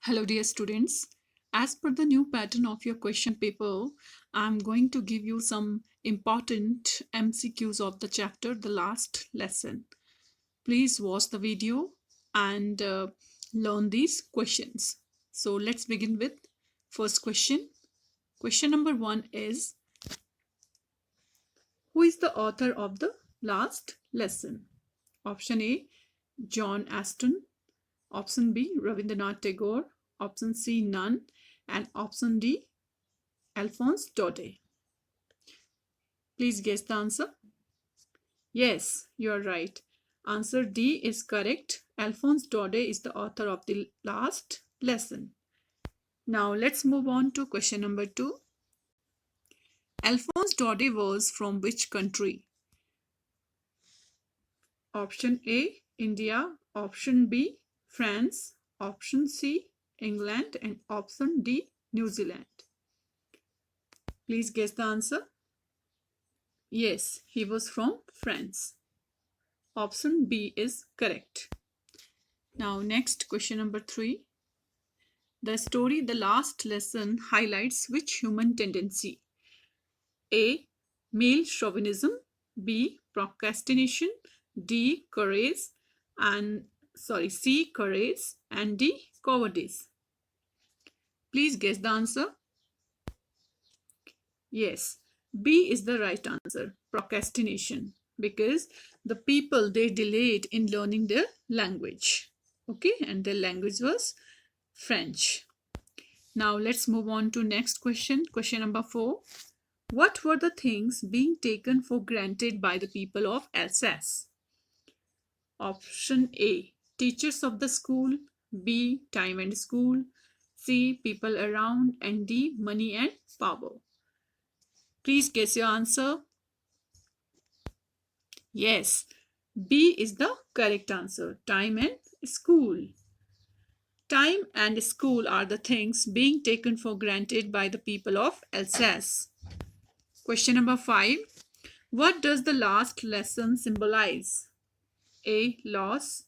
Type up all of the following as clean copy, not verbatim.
Hello, dear students. As per the new pattern of your question paper, I'm going to give you some important MCQs of the chapter, the last lesson. Please watch the video and learn these questions. So let's begin with first question. Question number 1 is, who is the author of the last lesson? Option A, John Aston. Option B, Rabindranath Tagore. Option C, none. And option D, Alphonse Daudet. Please guess the answer. Yes, you are right. Answer D is correct. Alphonse Daudet is the author of the last lesson. Now let's move on to question number 2. Alphonse Daudet was from which country? Option A, India. Option B, France. Option C, England. And option D, New Zealand. Please guess the answer. Yes, he was from France. Option B is correct. Now next, question number 3. The story The Last Lesson highlights which human tendency? A, male chauvinism. B, procrastination. D, C, courage. And D, cowardice. Please guess the answer. Yes, B is the right answer, procrastination, because the people, they delayed in learning their language. Okay, and their language was French. Now let's move on to next question. Question number 4. What were the things being taken for granted by the people of Alsace? Option A, teachers of the school. B, time and school. C, people around. And D, money and power. Please guess your answer. Yes, B is the correct answer. Time and school. Time and school are the things being taken for granted by the people of Alsace. Question number 5. What does the last lesson symbolize? A, loss.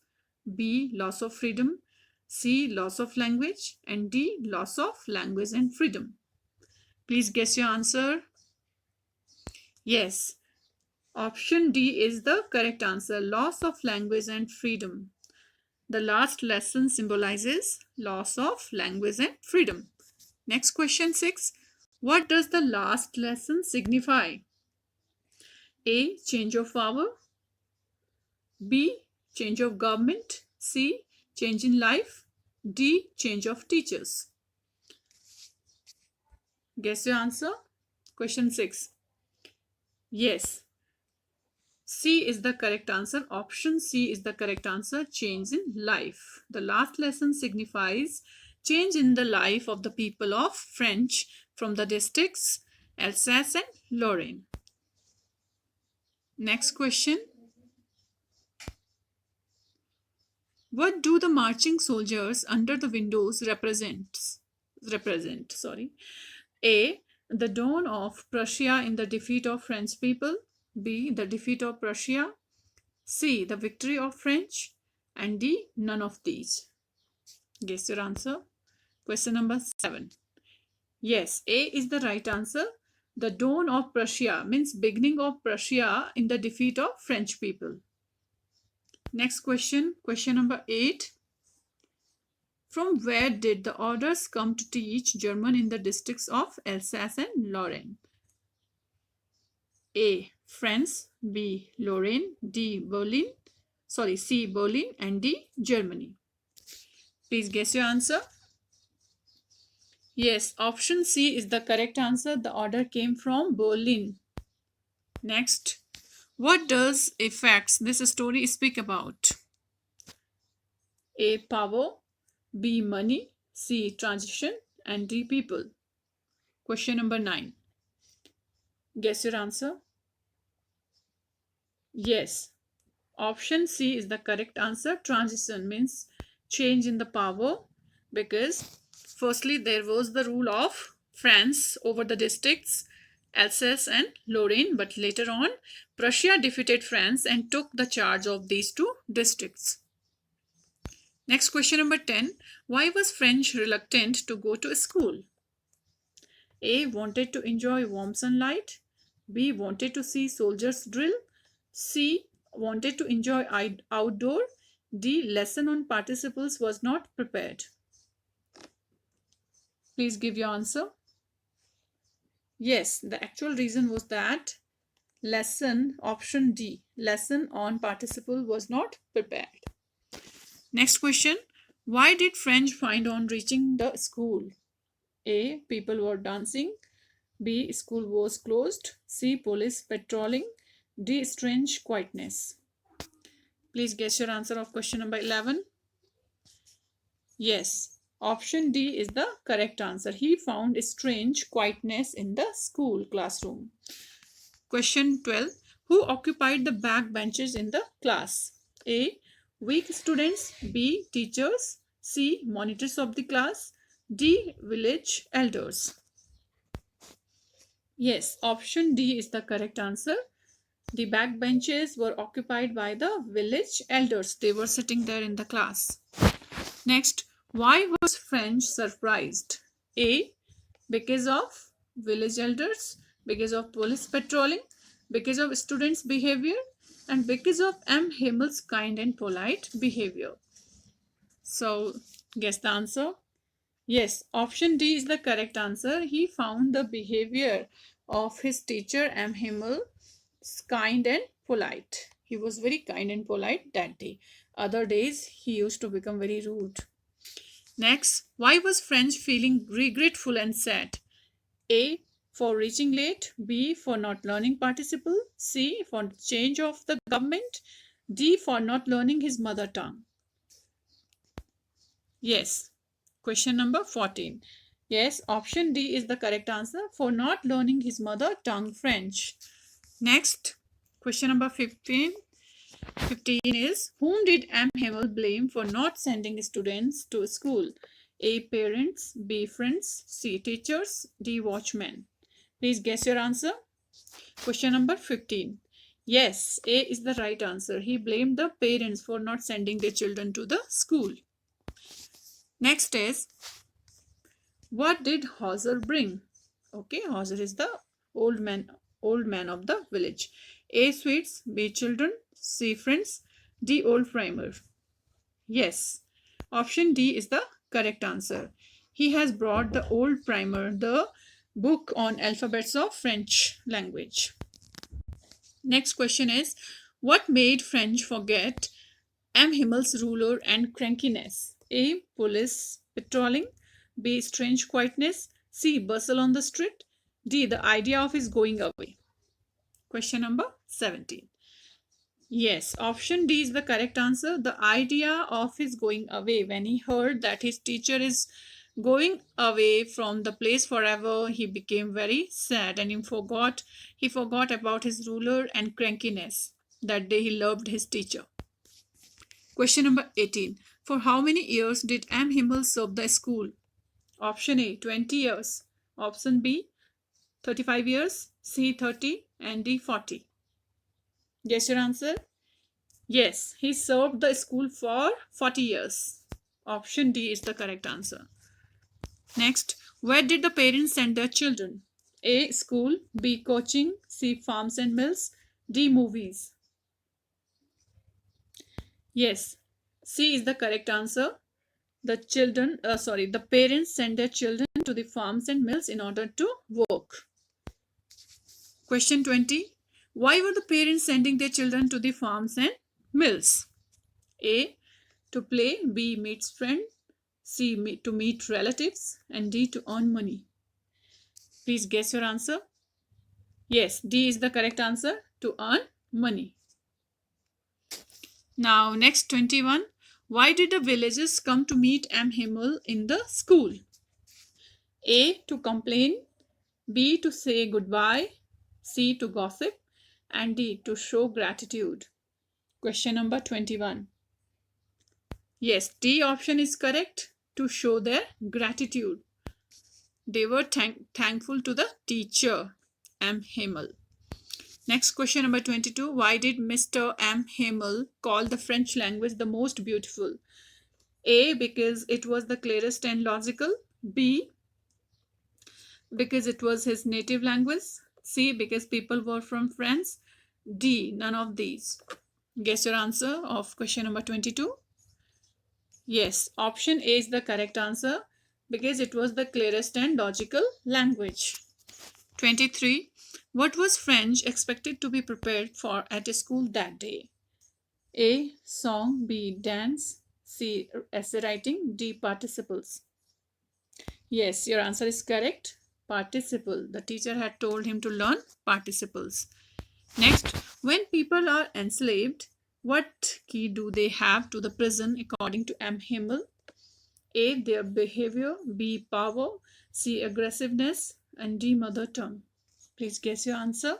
B, loss of freedom. C, loss of language. And D, loss of language and freedom. Please guess your answer. Yes, option D is the correct answer. Loss of language and freedom. The last lesson symbolizes loss of language and freedom. Next, question 6. What does the last lesson signify? A, change of power. B, change of government. C, change in life. D, change of teachers. Guess your answer. Question 6. Yes, C is the correct answer. Option C is the correct answer. Change in life. The last lesson signifies change in the life of the people of French from the districts Alsace and Lorraine. Next question. What do the marching soldiers under the windows represent? A, the dawn of Prussia in the defeat of French people. B, the defeat of Prussia. C, the victory of French. And D, none of these. Guess your answer. Question number 7. Yes, A is the right answer. The dawn of Prussia means beginning of Prussia in the defeat of French people. Next question. Question number 8. From where did the orders come to teach German in the districts of Alsace and Lorraine? A, France. B, Lorraine. C, Berlin. And D, Germany. Please guess your answer. Yes, option C is the correct answer. The order came from Berlin. Next, what does effects this story speak about? A, power. B, money. C, transition. And D, people. Question number 9. Guess your answer. Yes, option C is the correct answer. Transition means change in the power, because firstly there was the rule of France over the districts Alsace and Lorraine, but later on Prussia defeated France and took the charge of these two districts. Next question number 10. Why was French reluctant to go to school? A. Wanted to enjoy warm sunlight. B. Wanted to see soldiers drill. C. Wanted to enjoy outdoor. D. Lesson on participles was not prepared. Please give your answer. Yes, the actual reason was that option D, lesson on participle was not prepared. Next question. Why did French find on reaching the school? A. People were dancing. B. School was closed. C. Police patrolling. D. Strange quietness. Please guess your answer of question number 11. Yes, option D is the correct answer. He found strange quietness in the school classroom. Question 12. Who occupied the back benches in the class? A. Weak students. B. Teachers. C. Monitors of the class. D. Village elders. Yes, option D is the correct answer. The back benches were occupied by the village elders. They were sitting there in the class. Next, why was French surprised? A. Because of village elders, because of police patrolling, because of students' behavior, and because of M. Himmel's kind and polite behavior. So, guess the answer. Yes, option D is the correct answer. He found the behavior of his teacher M. Himmel kind and polite. He was very kind and polite that day. Other days, he used to become very rude. Next, why was French feeling regretful and sad? A. For reaching late. B. For not learning participle. C. For change of the government. D. For not learning his mother tongue. Yes. Question number 14. Yes, option D is the correct answer, for not learning his mother tongue French. Next, question number 15. 15 is, whom did M. Himmel blame for not sending students to school? A. Parents. B. Friends. C. Teachers. D. Watchmen. Please guess your answer. Question number 15. Yes, A is the right answer. He blamed the parents for not sending their children to the school. Next is, what did Hauser bring? Okay, Hauser is the old man of the village. A. Sweets. B. Children. C. Friends. D. Old primer. Yes, option D is the correct answer. He has brought the old primer, the book on alphabets of French language. Next question is, what made French forget M. Himmel's ruler and crankiness? A. Police patrolling. B. Strange quietness. C. Bustle on the street. D. The idea of his going away. Question number 17. Yes, option D is the correct answer. The idea of his going away. When he heard that his teacher is going away from the place forever, he became very sad and he forgot about his ruler and crankiness. That day he loved his teacher. Question number 18. For how many years did M. Himmel serve the school? Option A, 20 years. Option B, 35 years. C, 30. And D, 40. Guess your answer. Yes, he served the school for 40 years. Option D is the correct answer. Next, where did the parents send their children? A, school. B, coaching. C, farms and mills. D, movies. Yes, C is the correct answer. The parents send their children to the farms and mills in order to work. Question 20. Why were the parents sending their children to the farms and mills? A, to play. B, meet friends. C, to meet relatives. And D, to earn money. Please guess your answer. Yes, D is the correct answer, to earn money. Now, next 21. Why did the villagers come to meet M. Himmel in the school? A, to complain. B, to say goodbye. C, to gossip. And D, to show gratitude. Question number 21. Yes, D option is correct, to show their gratitude. They were thankful to the teacher, M. Himmel. Next question number 22. Why did Mr. M. Himmel call the French language the most beautiful? A, because it was the clearest and logical. B, because it was his native language. C, because people were from France. D, none of these. Guess your answer of question number 22. Yes, option A is the correct answer because it was the clearest and logical language. 23. What was French expected to be prepared for at a school that day? A, song. B, dance. C, essay writing. D, participles. Yes, your answer is correct. Participle. The teacher had told him to learn participles. Next, when people are enslaved, what key do they have to the prison according to M. Himmel? A, their behavior. B, power. C, aggressiveness. And D, mother tongue. Please guess your answer.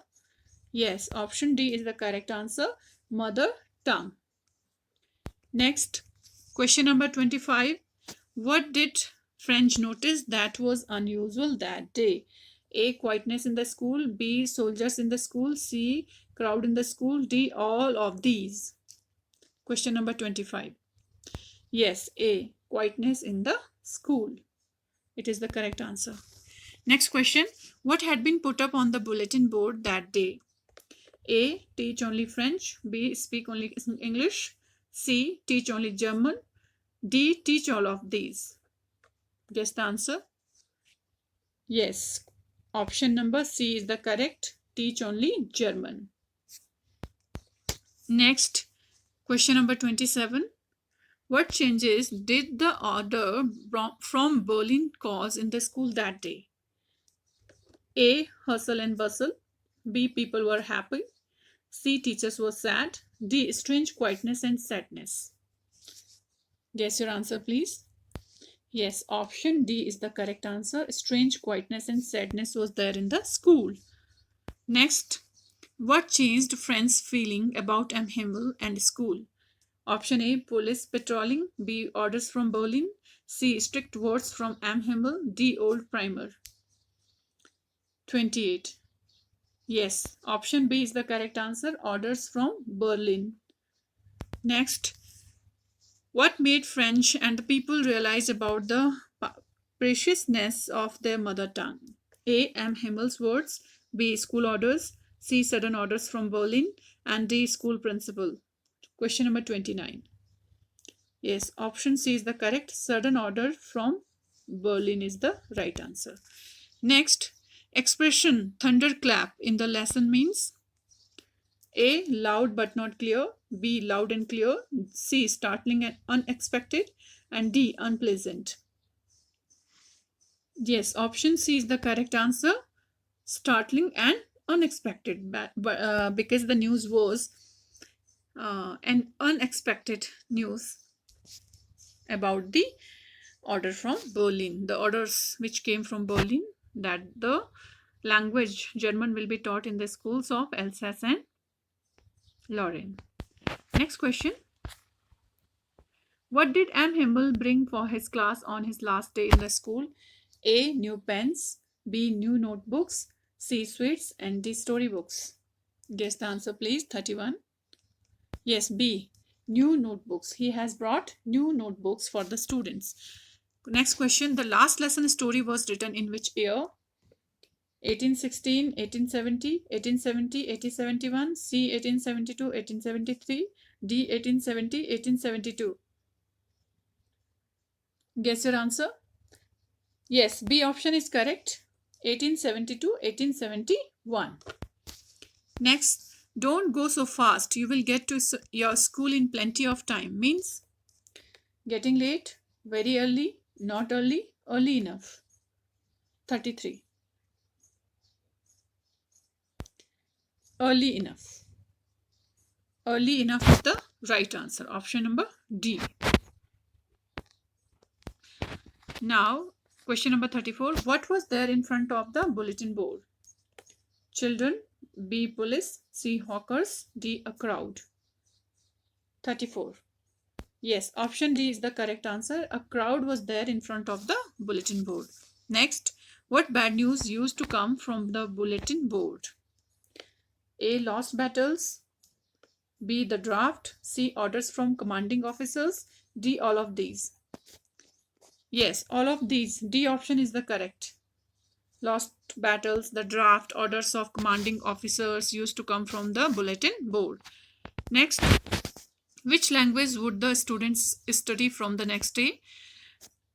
Yes, option D is the correct answer. Mother tongue. Next, question number 25. What did French notice that was unusual that day? A, quietness in the school. B, soldiers in the school. C, crowd in the school. D, all of these. Question number 25. Yes, A, quietness in the school. It is the correct answer. Next question. What had been put up on the bulletin board that day? A, teach only French. B, speak only English. C, teach only German. D, teach all of these. Guess the answer. Yes, option number C is the correct. Teach only German. Next, question number 27. What changes did the order from Berlin cause in the school that day? A, hustle and bustle. B, people were happy. C, teachers were sad. D, strange quietness and sadness. Guess your answer, please. Yes, option D is the correct answer. Strange quietness and sadness was there in the school. Next, what changed Friends' feeling about M. Himmel and school? Option A, police patrolling. B, orders from Berlin. C, strict words from M. Himmel. D, old primer. 28. Yes, option B is the correct answer. Orders from Berlin. Next, what made French and the people realize about the preciousness of their mother tongue? A, M. Himmel's words. B, school orders. C, sudden orders from Berlin. And D, school principal. Question number 29. Yes, option C is the correct. Sudden order from Berlin is the right answer. Next, expression thunderclap in the lesson means A, loud but not clear. B, loud and clear. C, startling and unexpected. And D, unpleasant. Yes, option C is the correct answer. Startling and unexpected. Because the news was an unexpected news about the order from Berlin. The orders which came from Berlin that the language German will be taught in the schools of Alsace and Lorraine. Next question. What did M. Himmel bring for his class on his last day in the school? A, new pens. B, new notebooks. C, sweets. And D, storybooks. Guess the answer, please. 31. Yes, B, new notebooks. He has brought new notebooks for the students. Next question. The last lesson story was written in which year? 1816, 1870, 1870, 1871, C, 1872, 1873, D, 1870, 1872. Guess your answer. Yes, B option is correct. 1872, 1871. Next, don't go so fast. You will get to your school in plenty of time. Means getting late, very early, not early, early enough. 33. Early enough. Early enough is the right answer. Option number D. Now, question number 34. What was there in front of the bulletin board? Children. B, police. C, hawkers. D, a crowd. 34. Yes, option D is the correct answer. A crowd was there in front of the bulletin board. Next, what bad news used to come from the bulletin board? A, lost battles. B, the draft. C, orders from commanding officers. D, all of these. Yes, all of these. D option is the correct. Lost battles, the draft orders of commanding officers used to come from the bulletin board. Next, which language would the students study from the next day?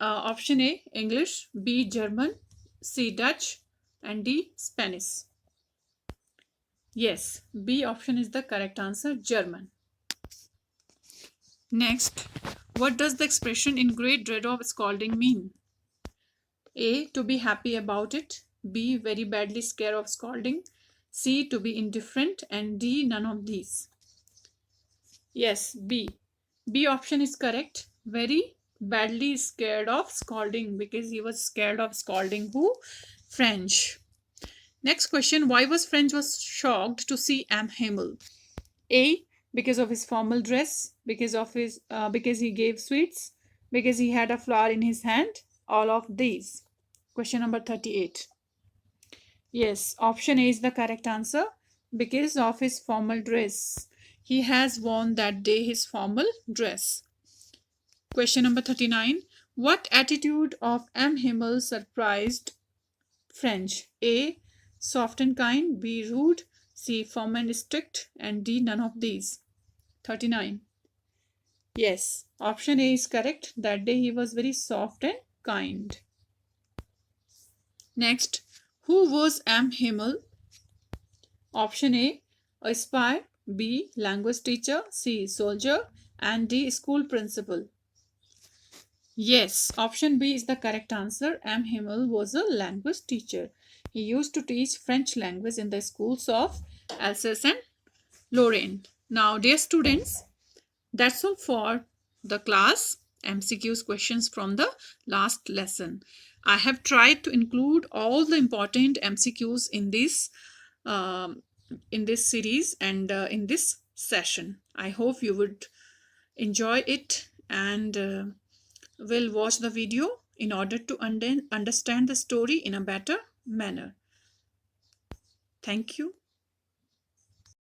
Option A, English, B, German, C, Dutch, and D, Spanish. Yes, B option is the correct answer, German. Next, what does the expression in great dread of scolding mean? A, to be happy about it, B, very badly scared of scolding, C, to be indifferent, and D, none of these. Yes, B. B option is correct. Very badly scared of scolding, because he was scared of scolding who? French. Next question, why was French was shocked to see M. Hamel? A, because of his formal dress, because he gave sweets, because he had a flower in his hand, all of these. Question number 38. Yes, option A is the correct answer, because of his formal dress. He has worn that day his formal dress. Question number 39. What attitude of M. Himmel surprised French? A, soft and kind, B, rude, C, firm and strict, and D, none of these. 39. Yes, option A is correct. That day he was very soft and kind. Next, who was M. Himmel? Option A, a spy, B, language teacher, C, soldier, and D, school principal. Yes, option B is the correct answer. M. Himmel was a language teacher. He used to teach French language in the schools of Alsace and Lorraine. Now, dear students, that's all for the class MCQs questions from the last lesson. I have tried to include all the important MCQs in this series and in this session. I hope you would enjoy it and will watch the video in order to understand the story in a better manner. Thank you.